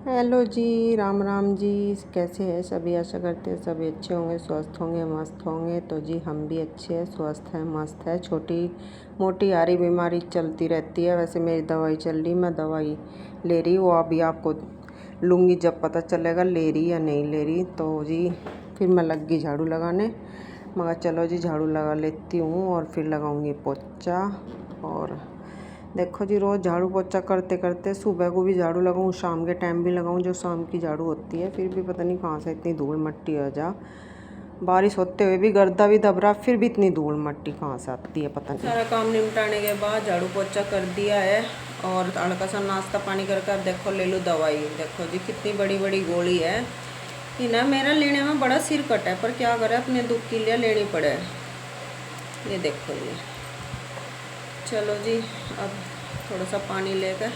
Hello जी, राम राम जी। कैसे हैं सभी? आशा करते हैं सभी अच्छे होंगे, स्वस्थ होंगे, मस्त होंगे। तो जी हम भी अच्छे हैं, स्वस्थ हैं, मस्त है। छोटी मोटी यारी बीमारी चलती रहती है। वैसे मेरी दवाई चल रही, मैं दवाई ले रही हूँ। अभी आपको लूँगी जब पता चलेगा ले रही या नहीं ले रही। तो जी फिर मैं लग गई झाड़ू लगाने। मगर चलो जी झाड़ू लगा लेती हूँ और फिर लगाऊँगी पोछा। और देखो जी रोज़ झाड़ू पोछा करते करते सुबह को भी झाड़ू लगाऊँ, शाम के टाइम भी लगाऊँ, जो शाम की झाड़ू होती है, फिर भी पता नहीं कहाँ से इतनी धूल मट्टी आ जा। बारिश होते हुए भी गर्दा भी दब रहा, फिर भी इतनी धूल मट्टी कहाँ से आती है पता नहीं। सारा काम निपटाने के बाद झाड़ू पोछा कर दिया है और हल्का सा नाश्ता पानी करके अब देखो ले लूँ दवाई। देखो जी कितनी बड़ी बड़ी गोली है कि ना, मेरा लेने में बड़ा सिर कटा है, पर क्या करे, अपने दुख के लिए लेनी पड़े। ये देखो ये, चलो जी अब थोड़ा सा पानी लेकर,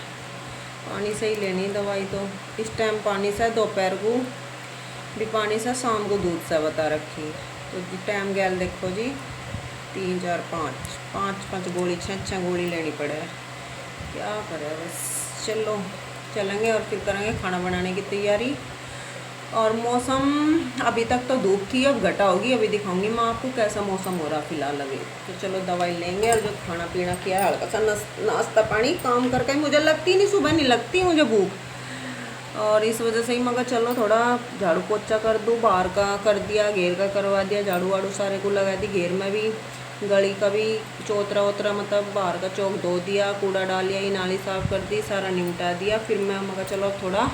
पानी से ही लेनी दवाई। तो इस टाइम पानी से, दोपहर को भी पानी से, शाम को दूध से बता रखी। तो जी टाइम गैल देखो जी 3 4 5 5 गोली, 6 गोली लेनी पड़े। क्या करें, बस चलो चलेंगे और फिर करेंगे खाना बनाने की तैयारी। और मौसम अभी तक तो धूप थी, अब घटा होगी, अभी दिखाऊंगी मैं आपको कैसा मौसम हो रहा फिलहाल अभी। तो चलो दवाई लेंगे और जो खाना पीना किया, हल्का सा नाश्ता पानी काम करके, मुझे लगती नहीं, सुबह नहीं लगती मुझे भूख, और इस वजह से ही मगर चलो थोड़ा झाड़ू पोछा कर दूँ। बाहर का कर दिया, घेर का करवा दिया, झाड़ू वाड़ू सारे को लगा दी, घेर में भी, गली का भी, चौतरा वोतरा मतलब बाहर का चौक धो दिया, कूड़ा डाल दिया, ये नाली साफ़ कर दी, सारा निपटा दिया। फिर मैं मगर चलो थोड़ा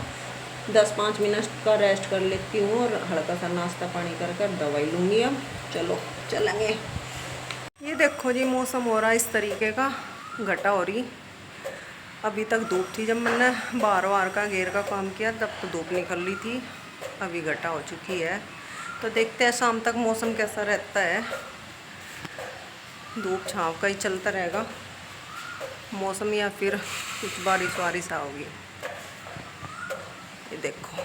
10-5 मिनट का रेस्ट कर लेती हूँ और हल्का सा नाश्ता पानी कर कर दवाई लूँगी। अब चलो चलेंगे। ये देखो जी मौसम हो रहा है इस तरीके का, घटा हो रही। अभी तक धूप थी, जब मैंने बार बार का घेर का काम किया तब तो धूप निकल रही थी, अभी घटा हो चुकी है। तो देखते हैं शाम तक मौसम कैसा रहता है। धूप छाँव का ही चलता रहेगा मौसम, या फिर कुछ बारिश वारिश आओगी। ये देखो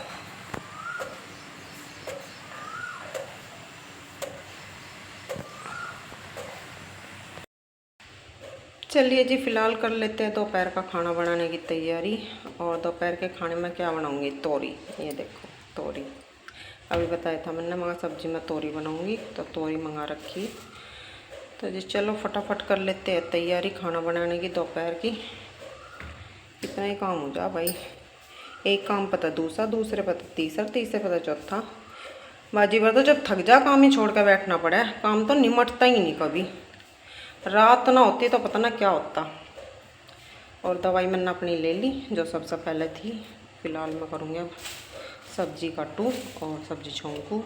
चलिए जी फ़िलहाल कर लेते हैं दोपहर का खाना बनाने की तैयारी। और दोपहर के खाने में क्या बनाऊंगी, तोरी। ये देखो तोरी, अभी बताया था मैंने, मगर सब्जी में तोरी बनाऊंगी, तो तोरी मंगा रखी। तो जी चलो फटाफट कर लेते हैं तैयारी खाना बनाने की दोपहर की। कितना ही काम हो जा भाई, एक काम पता दूसरा, दूसरे पता तीसरा, तीसरे पता चौथा। बाजी बार तो जब थक जा काम ही छोड़ कर बैठना पड़े, काम तो निमटता ही नहीं कभी। रात ना होती तो पता ना क्या होता। और दवाई मैंने अपनी ले ली जो सबसे पहले थी। फ़िलहाल मैं करूँगी अब सब्जी काटूँ और सब्जी छोंकूँ।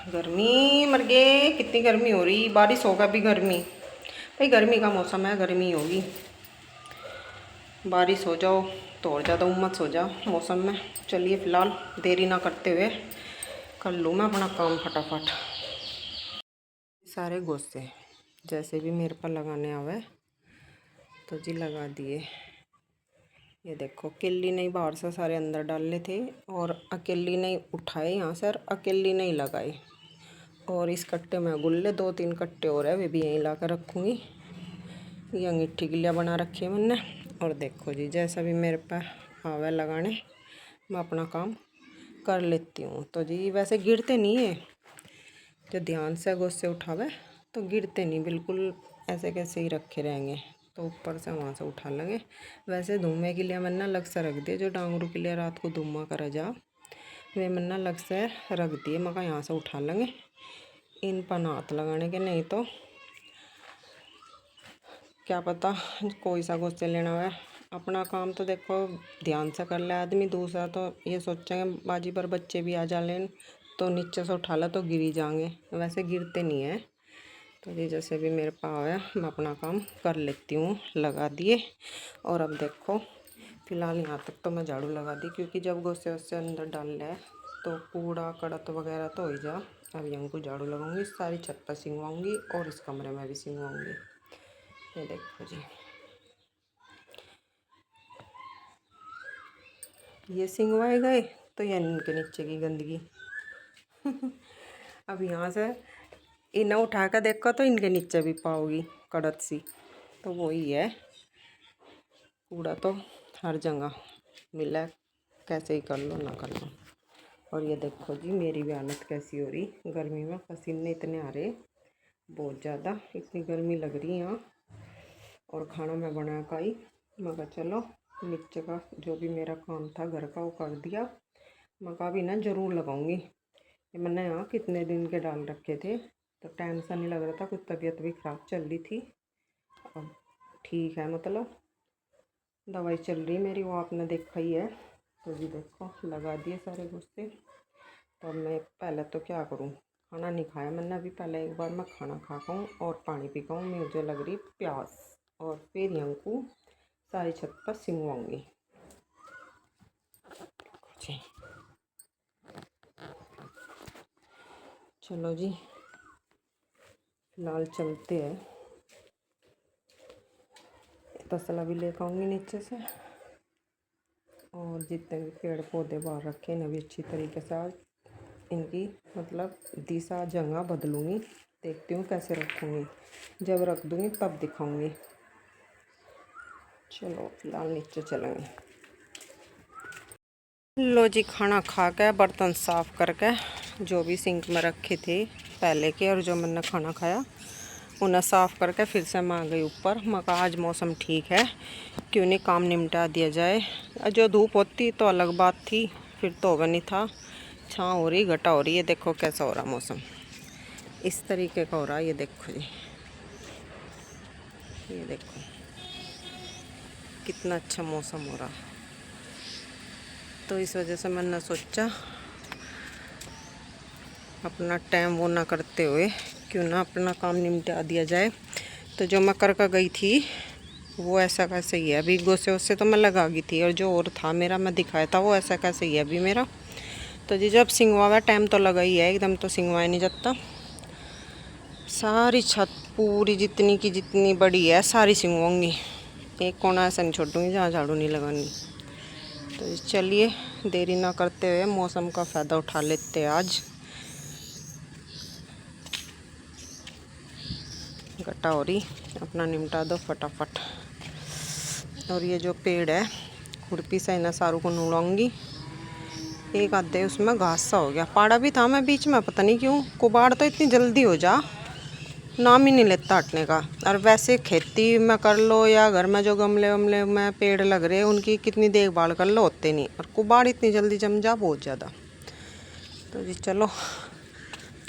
गर्मी मर गए, कितनी गर्मी हो रही, बारिश होगा भी गर्मी। भाई गर्मी का मौसम है, गर्मी होगी, बारिश हो जाओ तो और ज़्यादा उमस हो जाओ मौसम में। चलिए फ़िलहाल देरी ना करते हुए कर लूँ मैं अपना काम फटाफट। सारे गोश्ते जैसे भी मेरे पर लगाने आवे तो जी लगा दिए। ये देखो अकेली नहीं, बाहर से सारे अंदर डालने थे और अकेली नहीं उठाए यहाँ से, और अकेली नहीं लगाए। और इस कट्टे में गुल्ले 2-3 कट्टे और है, वे भी यहीं ला कर रखूँगी। ये अंगीठी गिल्लियाँ बना रखी है मैंने। और देखो जी जैसा भी मेरे पर आवे लगाने, मैं अपना काम कर लेती हूँ। तो जी वैसे गिरते नहीं है, जो ध्यान से गोश्ते उठावे तो गिरते नहीं, बिल्कुल ऐसे कैसे ही रखे रहेंगे। तो ऊपर से वहाँ से उठा लेंगे। वैसे धुम्मे के लिए मैंने अलग से रख दिए, जो डांगरू के लिए रात को धुम्मा करा जा, वे मैंने अलग से रख दिए। मगर यहाँ से उठा लेंगे, इन पर हाथ लगाने के, नहीं तो क्या पता कोई सा गोश्ते लेना है। अपना काम तो देखो ध्यान से कर ले आदमी, दूसरा तो ये सोचेंगे बाजी पर बच्चे भी आ जाए तो नीचे से उठा ला तो गिरी जाएंगे, वैसे गिरते नहीं है। तो ये जैसे भी मेरे पास है मैं अपना काम कर लेती हूँ, लगा दिए। और अब देखो फ़िलहाल यहाँ तक तो मैं झाड़ू लगा दी, क्योंकि जब गोश्ते उससे अंदर डाल ले तो कूड़ा कड़त वगैरह तो हो जा। अब यहाँ को झाड़ू लगाऊंगी, सारी छत पर सिंगवाऊँगी और इस कमरे में भी सिंगवाऊँगी। ये देखो जी ये सिंगवाए गए तो ये इनके नीचे की गंदगी अब यहाँ से इन्हें उठा कर देखो तो इनके नीचे भी पाओगी कड़त सी, तो वही है, कूड़ा तो हर जगह। मिला कैसे ही कर लो ना कर लो। और ये देखो जी मेरी भी हालत कैसी हो रही, गर्मी में पसीने इतने आ रहे बहुत ज़्यादा, इतनी गर्मी लग रही है यहाँ। और खाना मैं बना का ही मैं कहा चलो नीचे का जो भी मेरा काम था घर का वो कर दिया। मैं कहा भी ना ज़रूर लगाऊंगी। ये मैंने यहाँ कितने दिन के डाल रखे थे तो टाइम सा नहीं लग रहा था, कुछ तबीयत भी ख़राब चल रही थी। अब ठीक है, मतलब दवाई चल रही मेरी, वो आपने देखा ही है। तो जी देखो लगा दिए सारे गुस्से। तो अब मैं पहले तो क्या करूँ, खाना नहीं खाया मैंने अभी, पहले एक बार मैं खाना खा पाऊँ और पानी पी पाऊँ, मुझे लग रही प्यास। और फिर यहाँ को सारी छत पर सिंगवाऊँगी। चलो जी फिलहाल चलते हैं, तसला भी लेकर आऊँगी नीचे से। और जितने भी पेड़ पौधे बाहर रखे हैं भी अच्छी तरीके से आज इनकी मतलब दिशा जगह बदलूँगी। देखती हूँ कैसे रखूँगी, जब रख दूँगी तब दिखाऊँगी। चलो फिलहाल नीचे चलेंगे। लो जी खाना खा के बर्तन साफ़ करके जो भी सिंक में रखे थे पहले के और जो मैंने खाना खाया उन्हें साफ़ करके फिर से मैं आ गई ऊपर। मैं कहा आज मौसम ठीक है क्यों नहीं काम निपटा दिया जाए। जो धूप होती तो अलग बात थी, फिर तो होगा नहीं था। छाँव हो रही घटा हो रही है, देखो कैसा हो रहा मौसम, इस तरीके का हो रहा है। ये देखो जी, ये देखो कितना अच्छा मौसम हो रहा। तो इस वजह से मैंने सोचा अपना टाइम वो ना करते हुए क्यों ना अपना काम निपटा दिया जाए। तो जो मैं कर गई थी वो ऐसा कैसे ही है अभी, गोसे उससे तो मैं लगा गई थी, और जो और था मेरा मैं दिखाया था वो ऐसा कैसे ही है अभी मेरा। तो जी जब सिंगवावा टाइम तो लगा ही है, एकदम तो सिंगवाया नहीं जाता। सारी छत पूरी जितनी की जितनी बड़ी है सारी सिंगवाऊंगी, एक कोना ऐसा नहीं छोड़ूंगी जहाँ झाड़ू नहीं लगानी। तो चलिए देरी ना करते हुए मौसम का फ़ायदा उठा लेते हैं आज। गट्टा हो रही अपना निमटा दो फटाफट। और ये जो पेड़ है खुरपी से इन्हें सारू को नूड़ाऊंगी। एक आधे उसमें घास सा हो गया, पाड़ा भी था मैं बीच में, पता नहीं क्यों कुबाड़ तो इतनी जल्दी हो जा नाम ही नहीं लेता हटने का। और वैसे खेती में कर लो या घर में जो गमले वमले में पेड़ लग रहे उनकी कितनी देखभाल कर लो होते नहीं, और कुबाड़ इतनी जल्दी जम जा बहुत ज़्यादा। तो जी चलो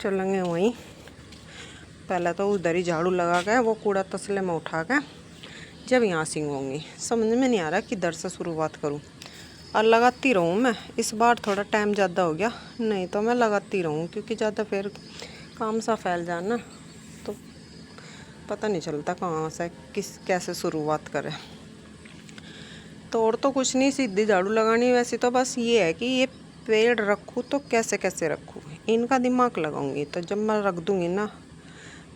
चलेंगे वहीं, पहले तो उधर ही झाड़ू लगा के वो कूड़ा तसले में उठा के जब यहाँ सिंगूंगी। समझ में नहीं आ रहा किधर से शुरुआत करूँ, और लगाती रहूँ मैं। इस बार थोड़ा टाइम ज़्यादा हो गया, नहीं तो मैं लगाती रहूँ क्योंकि ज़्यादा फिर काम सा फैल जाना तो पता नहीं चलता कहाँ से कैसे शुरुआत करें। तो और तो कुछ नहीं, सीधी झाड़ू लगानी। वैसे तो बस ये है कि ये पेड़ रखूँ तो कैसे कैसे रखूँ, इनका दिमाग लगाऊंगी। तो जब मैं रख दूँगी ना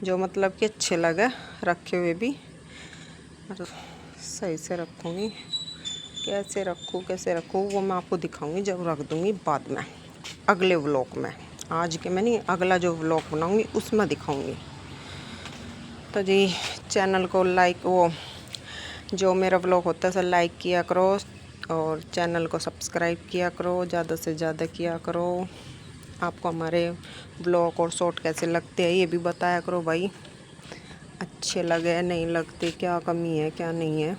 जो मतलब कि अच्छे लगे रखे हुए भी, और सही से रखूँगी। कैसे रखूँ वो मैं आपको दिखाऊंगी जब रख दूँगी बाद में अगले व्लॉग में। आज के मैं नहीं, अगला जो व्लॉग बनाऊँगी उसमें दिखाऊँगी। तो जी चैनल को लाइक, वो जो मेरा व्लॉग होता है सर लाइक किया करो और चैनल को सब्सक्राइब किया करो, ज़्यादा से ज़्यादा किया करो। आपको हमारे व्लॉग और शॉर्ट कैसे लगते हैं ये भी बताया करो भाई, अच्छे लगे नहीं लगते, क्या कमी है क्या नहीं है।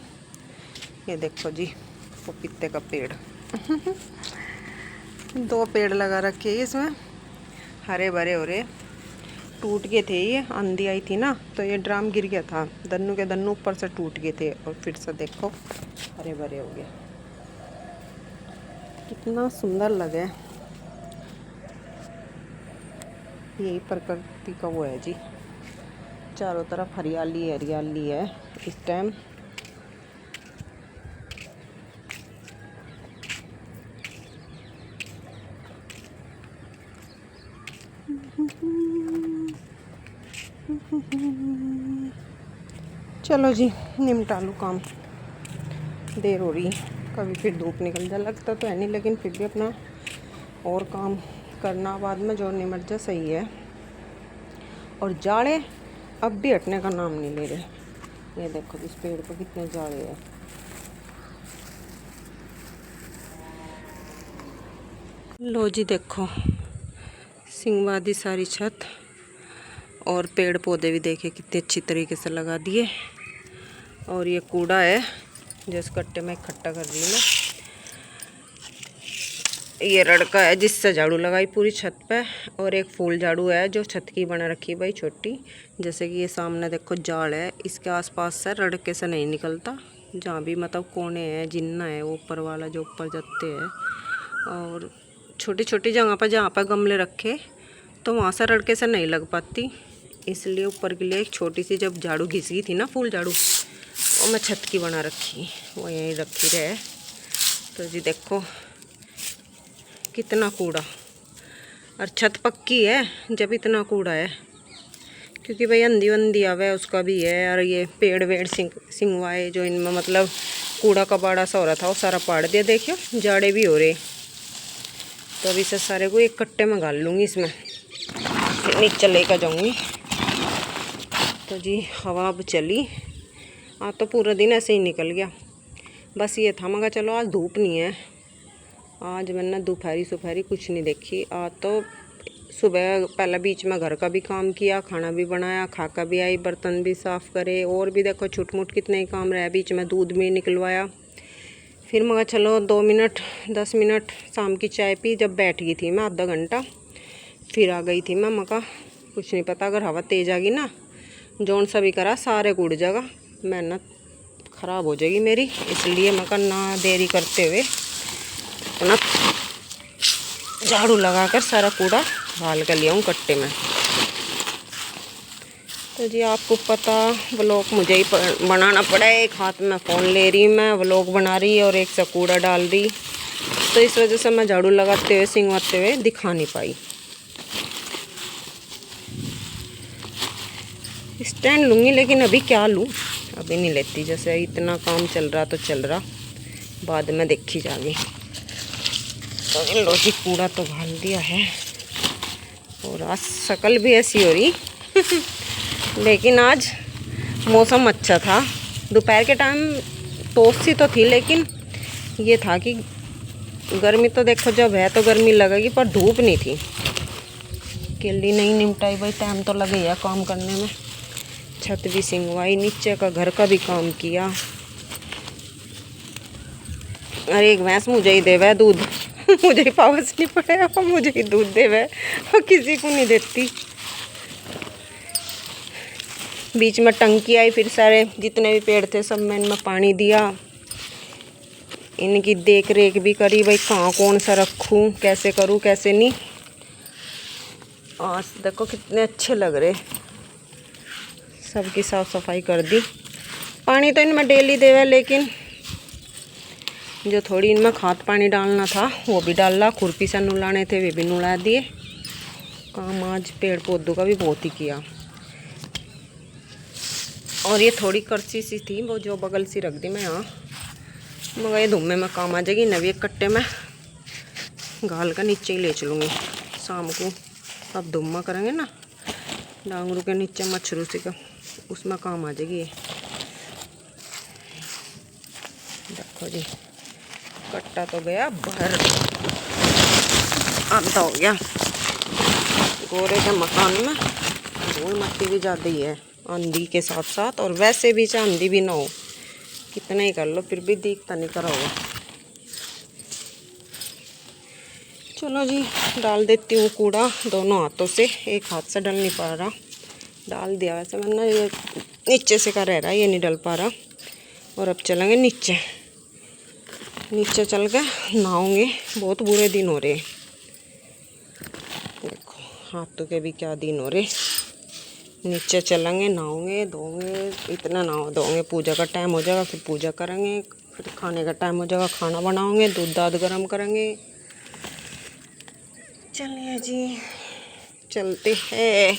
ये देखो जी पपीते का पेड़ 2 पेड़ लगा रखे हैं इसमें, हरे भरे हो रहे। टूट गए थे, ये आंधी आई थी ना तो ये ड्राम गिर गया था, दन्नू के दन्नू ऊपर से टूट गए थे और फिर से देखो हरे भरे हो गए, कितना सुंदर लगे। यही प्रकृति का वो है जी, चारों तरफ हरियाली हरियाली है इस टाइम। चलो जी निपटा लूँ काम, देर हो रही, कभी फिर धूप निकल जाए, लगता तो है नहीं लेकिन फिर भी अपना और काम करना बाद में जो निमट जाए सही है। और जाड़े अब भी हटने का नाम नहीं ले रहे। ये देखो इस पेड़ पर कितने जाड़े हैं। लो जी देखो, सिंहवादी सारी छत और पेड़ पौधे भी देखे कितने अच्छी तरीके से लगा दिए। और ये कूड़ा है जो इस कट्टे में इकट्ठा कर रही मैं। ये रड़का है जिससे झाड़ू लगाई पूरी छत पे, और एक फूल झाड़ू है जो छत की बना रखी है भाई छोटी। जैसे कि ये सामने देखो जाड़ है, इसके आसपास से रड़के से नहीं निकलता। जहाँ भी मतलब कोने हैं, जिन्ना है, ऊपर वाला जो ऊपर जाते हैं, और छोटी छोटी जगह पर जहाँ पर गमले रखे तो वहाँ से रड़के से नहीं लग पाती, इसलिए ऊपर के लिए एक छोटी सी जब झाड़ू घिस गई थी ना, फूल झाड़ू, वो मैं छत की बना रखी, वो यहीं रखी रहे। तो जी देखो कितना कूड़ा, और छत पक्की है जब इतना कूड़ा है, क्योंकि भाई अंधी वंधी आवे उसका भी है। और ये पेड़ वेड़ सिंगवाए जो इनमें मतलब कूड़ा कबाड़ा सा हो रहा था वो सारा पाड़ दिया। देखियो जाड़े भी हो रहे, तो अभी से सारे को एक कट्टे में गाल लूँगी, इसमें नीचे लेकर जाऊँगी। तो जी हवा अब चली, आज तो पूरा दिन ऐसे ही निकल गया। बस ये था मगर चलो आज धूप नहीं है, आज मैंने दोपहरी कुछ नहीं देखी। आज तो सुबह पहले बीच में घर का भी काम किया, खाना भी बनाया, खा कर भी आई, बर्तन भी साफ़ करे, और भी देखो छुट मुट कितने ही काम रहे। बीच में दूध भी निकलवाया, फिर मगर चलो 2 मिनट 10 मिनट शाम की चाय पी। जब बैठ गई थी मैं आधा घंटा, फिर आ गई थी मैं मका। कुछ नहीं पता, अगर हवा तेज आ गई ना, जौन सा भी करा सारे कूड़ जाएगा, मेहनत ख़राब हो जाएगी मेरी। इसलिए मका ना देरी करते हुए अपना झाड़ू लगाकर सारा कूड़ा डाल कर लिया हूँ कट्टे में। तो जी आपको पता व्लॉग मुझे ही बनाना पड़ा है, एक हाथ में फ़ोन ले रही मैं, व्लॉग बना रही और एक सा कूड़ा डाल रही, तो इस वजह से मैं झाड़ू लगाते हुए सिंगवाते हुए दिखा नहीं पाई। स्टैंड लूँगी, लेकिन अभी क्या लूँ, अभी नहीं लेती। जैसे इतना काम चल रहा तो चल रहा, बाद में देखी जाएगी। तो लो जी कूड़ा तो डाल दिया है, और आज शक्ल भी ऐसी हो रही लेकिन आज मौसम अच्छा था। दोपहर के टाइम टोस सी तो थी, लेकिन ये था कि गर्मी तो देखो जब है तो गर्मी लगेगी, पर धूप नहीं थी। केली नहीं निपटाई भाई, टाइम तो लगे है काम करने में। छत भी सिंगवाई, नीचे का घर का भी काम किया। अरे एक भैंस मुझे ही देवे दूध मुझे ही पावस नहीं पड़ेगा, मुझे ही दूध देवे, और किसी को नहीं देती। बीच में टंकी आई, फिर सारे जितने भी पेड़ थे सब में इनमें पानी दिया, इनकी देख रेख भी करी भाई, कहाँ कौन सा रखूँ, कैसे करूँ कैसे नहीं। आज देखो कितने अच्छे लग रहे, सबकी साफ़ सफाई कर दी। पानी तो इनमें डेली देवे, लेकिन जो थोड़ी इनमें खाद पानी डालना था वो भी डाला, खुरपी से नुलाने थे वे भी नुला दिए। काम आज पेड़ पौधों का भी बहुत ही किया। और ये थोड़ी करसी सी थी वो जो बगल सी रख दी मैं यहाँ, मगर ये धुम्मे में काम आ जाएगी। नवी एक कट्टे में गाल का नीचे ही ले चलूँगी, शाम को सब धुम्मा करेंगे ना डांगरू के नीचे मच्छरू से का, उसमें काम आ जाएगी। ये देखो जी कट्टा तो गया भर, आधा हो गया। गोरे के मकान में धूल मट्टी भी ज़्यादा ही है आंधी के साथ साथ, और वैसे भी चाहे आंधी भी ना हो, कितना ही कर लो फिर भी दिखता नहीं करा होगा। चलो जी डाल देती हूँ कूड़ा दोनों हाथों से, एक हाथ से डल नहीं पा रहा, डाल दिया वैसे मैंने, ये नीचे से का रह रहा है, ये नहीं डल पा रहा। और अब चलेंगे नीचे, नीचे चल के नहाऊंगे, बहुत बुरे दिन हो रहे। देखो हाथों के भी क्या दिन हो रहे। नीचे चलेंगे, नहाओगे, धोएंगे, इतना नहाओ धोएंगे, पूजा का टाइम हो जाएगा, फिर पूजा करेंगे, फिर खाने का टाइम हो जाएगा, खाना बनाओगे, दूध दाद गर्म करेंगे। चलिए जी चलते हैं।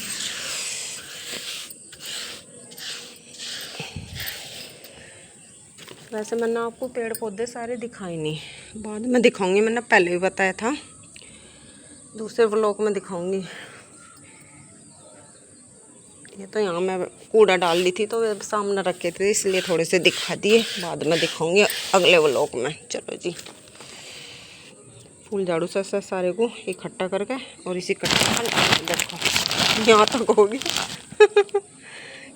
वैसे मैंने आपको पेड़ पौधे सारे दिखाए नहीं, बाद में दिखाऊंगी, मैंने पहले भी बताया था, दूसरे व्लॉग में दिखाऊंगी। ये तो यहाँ मैं कूड़ा डाल ली थी तो वे सामने रखे थे, इसलिए थोड़े से दिखा दिए, बाद में दिखाऊंगी अगले व्लॉग में। चलो जी फूल झाड़ू से सारे को इकट्ठा करके और इसी कट्ठा देखो यहाँ तक होगी।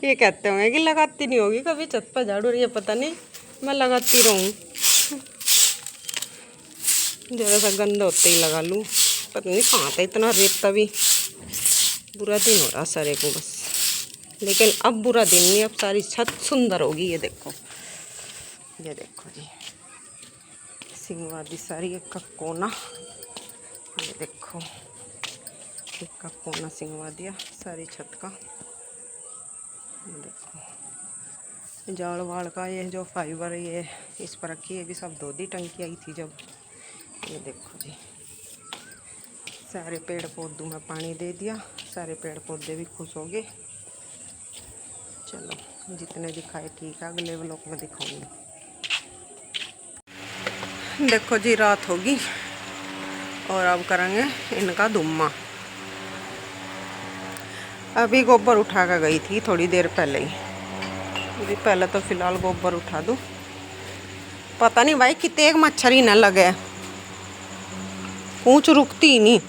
ये कहते होंगे कि लगाती नहीं होगी कभी छत पर झाड़ू, ये पता नहीं, मैं लगाती रहूँ। ज़रा सा गंदा होते ही लगा लूँ, पता नहीं कहाँ था इतना रेत। भी बुरा दिन हो रहा सारे को बस, लेकिन अब बुरा दिन नहीं, अब सारी छत सुंदर होगी। ये देखो जी, सिंगवादी सारी एक का कोना, ये देखो एक का कोना सिंगवा दिया सारी छत का। ये देखो जाड़ वाड़ का ये जो फाइबर ये इस पर रखी है, भी सब धो दी, टंकी आई थी जब। ये देखो जी, सारे पेड़ पौधों में पानी दे दिया, सारे पेड़ पौधे भी खुश हो गए। चलो जितने दिखाए ठीक है, अगले व्लॉग में दिखाऊंगी। देखो जी रात होगी और अब करेंगे इनका दुम्मा। अभी गोबर उठा कर गई थी थोड़ी देर पहले ही, अभी पहले तो फिलहाल गोबर उठा दूँ। पता नहीं भाई कितने एक मच्छर ही न लगे, पूंछ रुकती ही नहीं।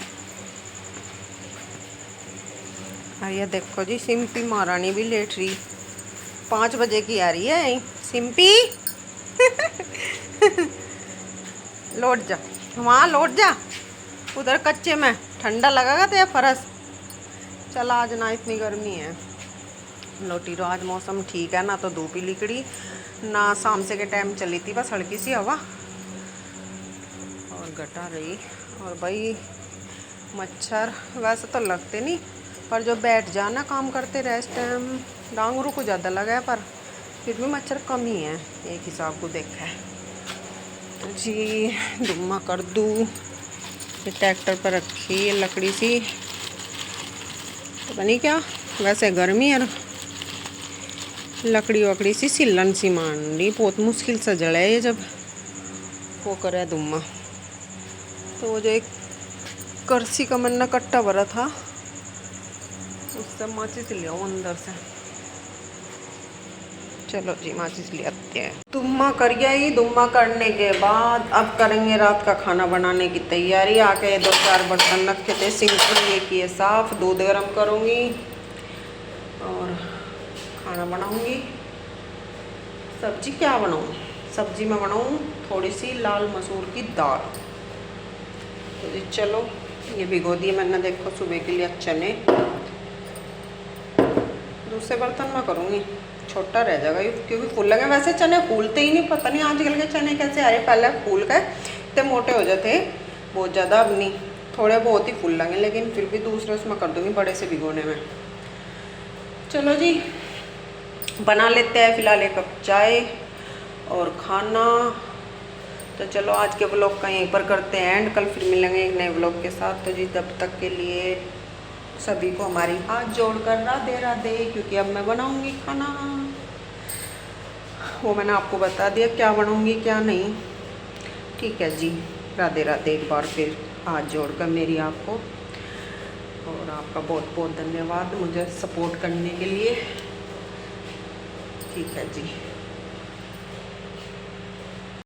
और ये देखो जी सिंपी महारानी भी लेट रही, 5 बजे की आ रही है सिंपी। लौट जा वहाँ, लौट जा उधर कच्चे में, ठंडा लगेगा तो या फरस। चल आज ना इतनी गर्मी है, लौटी तो आज मौसम ठीक है ना, तो धूप ही निकली ना, शाम से के टाइम चली थी बस हल्की सी हवा और घटा रही। और भाई मच्छर वैसे तो लगते नहीं, पर जो बैठ जाना काम करते रहे इस टाइम, डांगरू को ज़्यादा लगा है, पर फिर भी मच्छर कम ही है एक हिसाब को देखा है। तो जी दुम्मा कर दूँ, ये ट्रैक्टर पर रखी है लकड़ी सी, पता नहीं क्या, वैसे गर्मी है, लकड़ी वकड़ी सी सिलन सी मान रही, बहुत मुश्किल से जड़ा है ये जब वो करे दुम्मा। तो वो जो एक करसी का मैंने कट्टा भरा था उससे माचिस लिया अंदर से। चलो जी माचिस ले आते हैं। दुम्मा कर गया ही, दुम्मा करने के बाद अब करेंगे रात का खाना बनाने की तैयारी। आके 2-4 बर्तन रखे थे सिंपल, ये किए साफ, दूध गर्म करूँगी और खाना बनाऊँगी। सब्जी क्या बनाऊँ, सब्जी में बनाऊँ थोड़ी सी लाल मसूर की दाल। तो जी चलो ये भिगो दिए मैंने, देखो सुबह के लिए चने। दूसरे बर्तन में करूँगी, छोटा रह जाएगा क्योंकि फूल लगे, वैसे चने फूलते ही नहीं, पता नहीं आजकल के चने कैसे आ रहे। पहले फूल गए इतने मोटे हो जाते बहुत ज़्यादा, अब नहीं, थोड़े बहुत ही फूल लगे, लेकिन फिर भी दूसरे उसमें कर दूँगी बड़े से भिगोने में। चलो जी बना लेते हैं फिलहाल 1 कप चाय और खाना। तो चलो आज के व्लॉग का यहीं पर करते हैं एंड, कल फिर मिलेंगे एक नए व्लॉग के साथ। तो जी तब तक के लिए सभी को हमारी हाथ जोड़कर राधे राधे, क्योंकि अब मैं बनाऊंगी खाना, वो मैंने आपको बता दिया क्या बनाऊंगी क्या नहीं। ठीक है जी, राधे राधे एक बार फिर हाथ जोड़कर मेरी आपको, और आपका बहुत बहुत धन्यवाद मुझे सपोर्ट करने के लिए। ठीक है जी।